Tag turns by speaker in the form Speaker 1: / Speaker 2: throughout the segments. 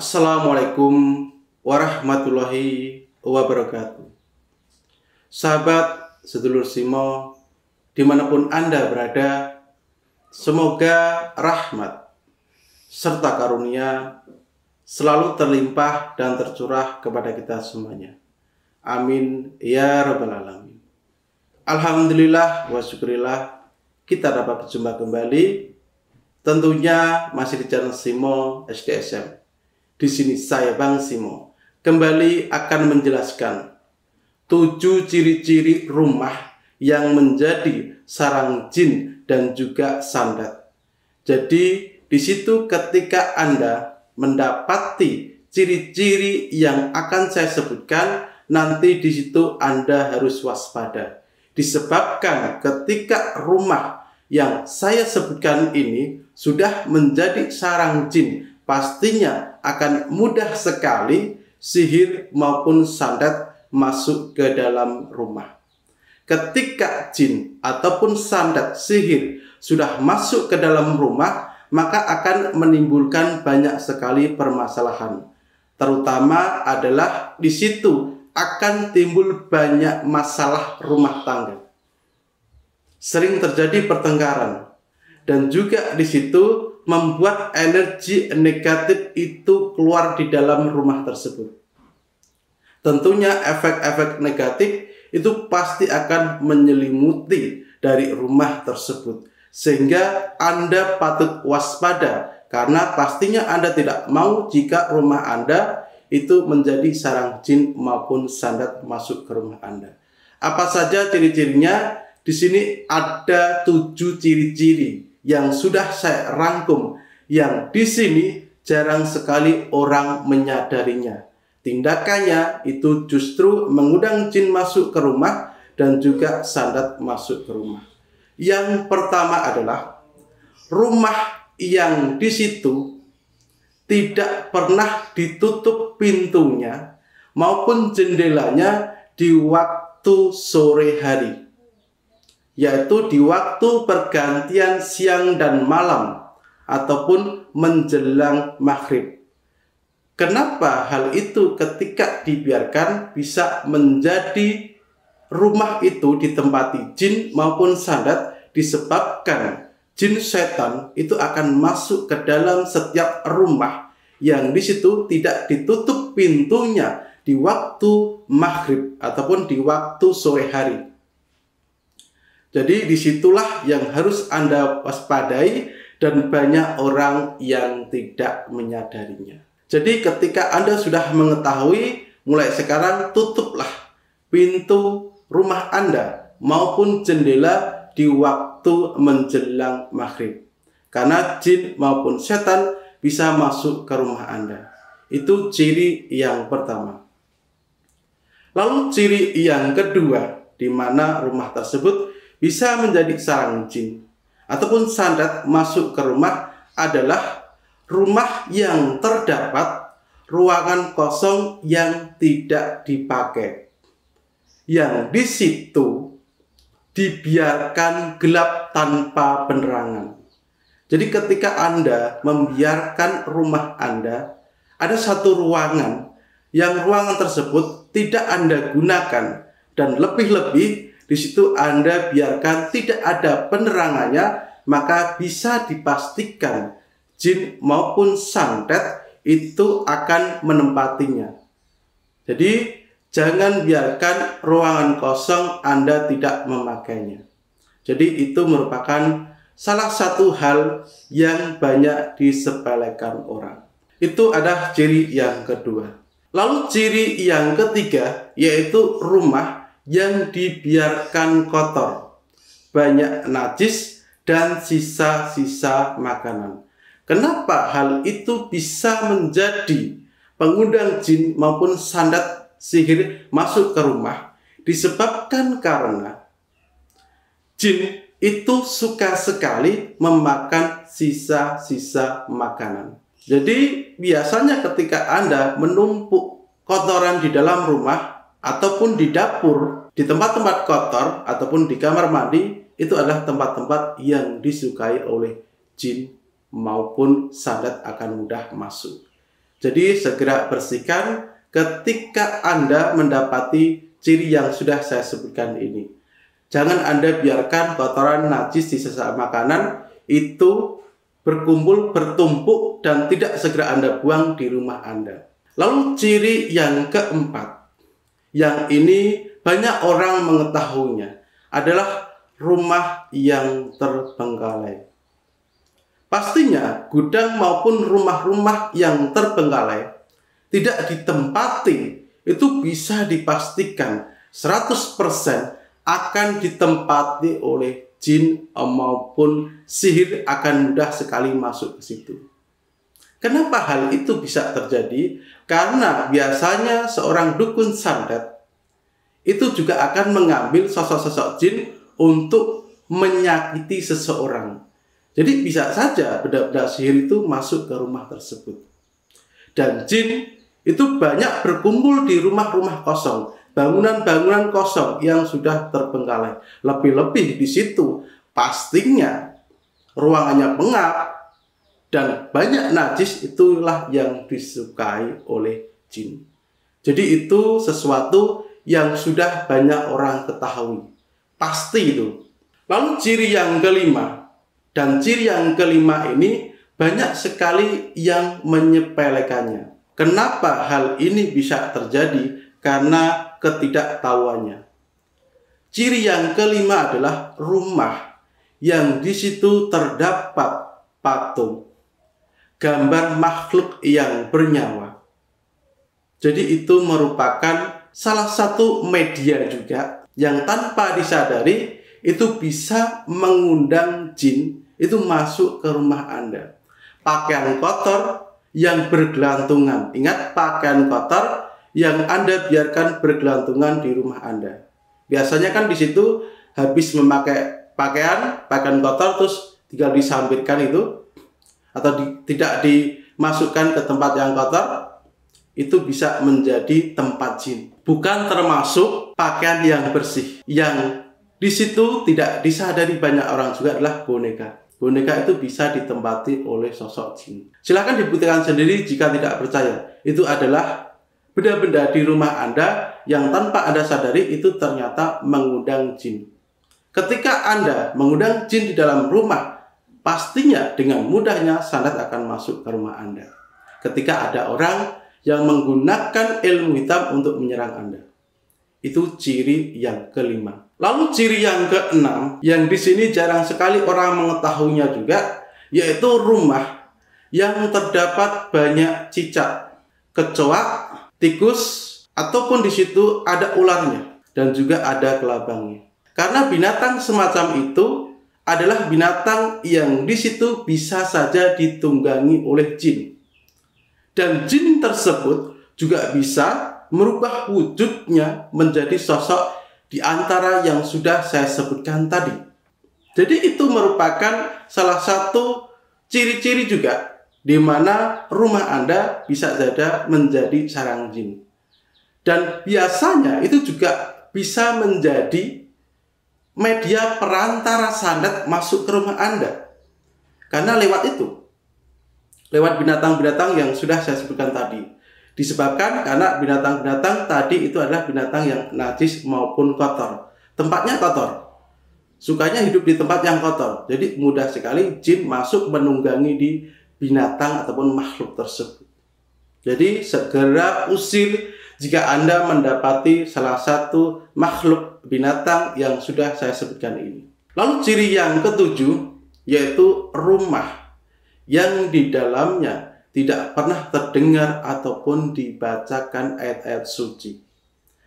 Speaker 1: Assalamualaikum warahmatullahi wabarakatuh. Sahabat sedulur Simo, dimanapun Anda berada, semoga rahmat serta karunia selalu terlimpah dan tercurah kepada kita semuanya. Amin ya rabbal alamin. Alhamdulillah wa syukurillah, kita dapat berjumpa kembali, tentunya masih di channel Simo SDSM. Di sini saya Bang Simo kembali akan menjelaskan 7 ciri-ciri rumah yang menjadi sarang jin dan juga sandat. Jadi di situ ketika Anda mendapati ciri-ciri yang akan saya sebutkan, nanti di situ Anda harus waspada. Disebabkan ketika rumah yang saya sebutkan ini sudah menjadi sarang jin, pastinya akan mudah sekali sihir maupun sandat masuk ke dalam rumah. Ketika jin ataupun sandat sihir sudah masuk ke dalam rumah, maka akan menimbulkan banyak sekali permasalahan. Terutama adalah di situ akan timbul banyak masalah rumah tangga. Sering terjadi pertengkaran dan juga di situ membuat energi negatif itu keluar di dalam rumah tersebut. Tentunya efek-efek negatif itu pasti akan menyelimuti dari rumah tersebut, sehingga Anda patut waspada, karena pastinya Anda tidak mau jika rumah Anda itu menjadi sarang jin maupun sandat masuk ke rumah Anda. Apa saja ciri-cirinya? Di sini ada 7 ciri-ciri yang sudah saya rangkum, yang di sini jarang sekali orang menyadarinya. Tindakannya itu justru mengundang jin masuk ke rumah dan juga sandat masuk ke rumah. Yang pertama adalah rumah yang di situ tidak pernah ditutup pintunya maupun jendelanya di waktu sore hari, yaitu di waktu pergantian siang dan malam ataupun menjelang maghrib. Kenapa hal itu ketika dibiarkan bisa menjadi rumah itu ditempati jin maupun sandat? Disebabkan jin setan itu akan masuk ke dalam setiap rumah yang di situ tidak ditutup pintunya di waktu maghrib ataupun di waktu sore hari. Jadi disitulah yang harus Anda waspadai dan banyak orang yang tidak menyadarinya. Jadi ketika Anda sudah mengetahui, mulai sekarang tutuplah pintu rumah Anda maupun jendela di waktu menjelang maghrib. Karena jin maupun setan bisa masuk ke rumah Anda. Itu ciri yang pertama. Lalu ciri yang kedua, di mana rumah tersebut bisa menjadi sarang jin ataupun sandat masuk ke rumah, adalah rumah yang terdapat ruangan kosong yang tidak dipakai, yang di situ dibiarkan gelap tanpa penerangan. Jadi ketika Anda membiarkan rumah Anda, ada satu ruangan yang ruangan tersebut tidak Anda gunakan, dan lebih-lebih di situ Anda biarkan tidak ada penerangannya, maka bisa dipastikan jin maupun santet itu akan menempatinya. Jadi jangan biarkan ruangan kosong Anda tidak memakainya. Jadi itu merupakan salah satu hal yang banyak disepelekan orang. Itu ada ciri yang kedua. Lalu ciri yang ketiga, yaitu rumah yang dibiarkan kotor, banyak najis dan sisa-sisa makanan. Kenapa hal itu bisa menjadi pengundang jin maupun sandat sihir masuk ke rumah? Disebabkan karena jin itu suka sekali memakan sisa-sisa makanan. Jadi biasanya ketika Anda menumpuk kotoran di dalam rumah ataupun di dapur, di tempat-tempat kotor ataupun di kamar mandi, itu adalah tempat-tempat yang disukai oleh jin maupun sandat akan mudah masuk. Jadi segera bersihkan ketika Anda mendapati ciri yang sudah saya sebutkan ini. Jangan Anda biarkan kotoran najis di sisa makanan itu berkumpul, bertumpuk, dan tidak segera Anda buang di rumah Anda. Lalu ciri yang keempat, yang ini banyak orang mengetahuinya, adalah rumah yang terbengkalai. Pastinya gudang maupun rumah-rumah yang terbengkalai tidak ditempati, itu bisa dipastikan 100% akan ditempati oleh jin maupun sihir, akan mudah sekali masuk ke situ. Kenapa hal itu bisa terjadi? Karena biasanya seorang dukun santet itu juga akan mengambil sosok-sosok jin untuk menyakiti seseorang. Jadi bisa saja benda-benda sihir itu masuk ke rumah tersebut. Dan jin itu banyak berkumpul di rumah-rumah kosong, bangunan-bangunan kosong yang sudah terbengkalai. Lebih-lebih di situ pastinya ruangannya pengap dan banyak najis, itulah yang disukai oleh jin. Jadi itu sesuatu yang sudah banyak orang ketahui. Pasti itu. Lalu ciri yang kelima, dan ciri yang kelima ini banyak sekali yang menyepelekannya. Kenapa hal ini bisa terjadi? Karena ketidaktahuannya. Ciri yang kelima adalah rumah yang di situ terdapat patung, gambar makhluk yang bernyawa. Jadi itu merupakan salah satu media juga yang tanpa disadari itu bisa mengundang jin itu masuk ke rumah Anda. Pakaian kotor yang bergelantungan. Ingat, pakaian kotor yang Anda biarkan bergelantungan di rumah Anda. Biasanya kan di situ habis memakai pakaian kotor terus tinggal disambitkan itu, atau tidak dimasukkan ke tempat yang kotor, itu bisa menjadi tempat jin. Bukan termasuk pakaian yang bersih. Yang di situ tidak disadari banyak orang juga adalah boneka. Boneka itu bisa ditempati oleh sosok jin. Silakan dibuktikan sendiri jika tidak percaya. Itu adalah benda-benda di rumah Anda yang tanpa Anda sadari itu ternyata mengundang jin. Ketika Anda mengundang jin di dalam rumah, pastinya dengan mudahnya santet akan masuk ke rumah Anda. Ketika ada orang yang menggunakan ilmu hitam untuk menyerang Anda. Itu ciri yang kelima. Lalu ciri yang keenam, yang di sini jarang sekali orang mengetahuinya juga, yaitu rumah yang terdapat banyak cicak, kecoa, tikus, ataupun di situ ada ularnya dan juga ada kelabangnya. Karena binatang semacam itu adalah binatang yang di situ bisa saja ditunggangi oleh jin. Dan jin tersebut juga bisa merubah wujudnya menjadi sosok di antara yang sudah saya sebutkan tadi. Jadi itu merupakan salah satu ciri-ciri juga di mana rumah Anda bisa saja menjadi sarang jin. Dan biasanya itu juga bisa menjadi media perantara santet masuk ke rumah Anda. Karena lewat itu, lewat binatang-binatang yang sudah saya sebutkan tadi. Disebabkan karena binatang-binatang tadi itu adalah binatang yang najis maupun kotor. Tempatnya kotor. Sukanya hidup di tempat yang kotor. Jadi mudah sekali jin masuk menunggangi di binatang ataupun makhluk tersebut. Jadi segera usir jika Anda mendapati salah satu makhluk binatang yang sudah saya sebutkan ini. Lalu ciri yang ketujuh, yaitu rumah yang di dalamnya tidak pernah terdengar ataupun dibacakan ayat-ayat suci.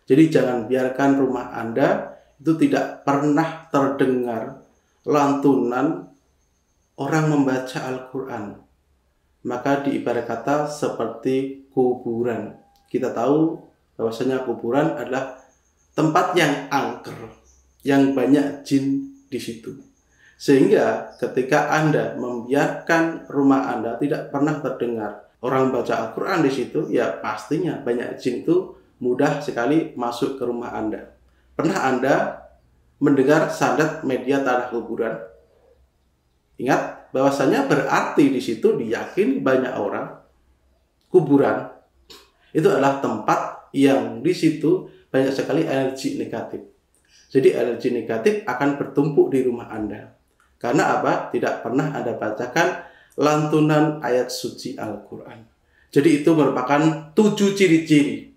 Speaker 1: Jadi jangan biarkan rumah Anda itu tidak pernah terdengar lantunan orang membaca Al-Quran. Maka diibarat kata seperti kuburan. Kita tahu bahwasanya kuburan adalah tempat yang angker, yang banyak jin di situ. Sehingga ketika Anda membiarkan rumah Anda tidak pernah terdengar orang baca Al-Quran di situ, ya pastinya banyak jin itu mudah sekali masuk ke rumah Anda. Pernah Anda mendengar santet media tanah kuburan? Ingat bahwasanya berarti di situ diyakini banyak orang kuburan, itu adalah tempat yang di situ banyak sekali energi negatif. Jadi energi negatif akan bertumpuk di rumah Anda. Karena apa? Tidak pernah Anda bacakan lantunan ayat suci Al-Quran. Jadi itu merupakan 7 ciri-ciri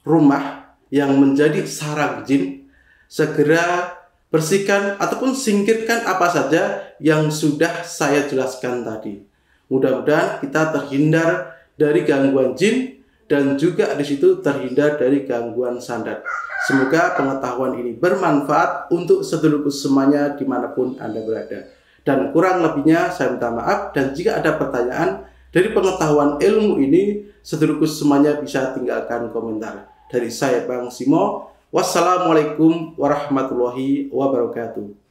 Speaker 1: rumah yang menjadi sarang jin. Segera bersihkan ataupun singkirkan apa saja yang sudah saya jelaskan tadi. Mudah-mudahan kita terhindar dari gangguan jin dan juga di situ terhindar dari gangguan sandat. Semoga pengetahuan ini bermanfaat untuk sedulurku semuanya dimanapun Anda berada. Dan kurang lebihnya saya minta maaf, dan jika ada pertanyaan dari pengetahuan ilmu ini, sedulurku semuanya bisa tinggalkan komentar. Dari saya Bang Simo, wassalamualaikum warahmatullahi wabarakatuh.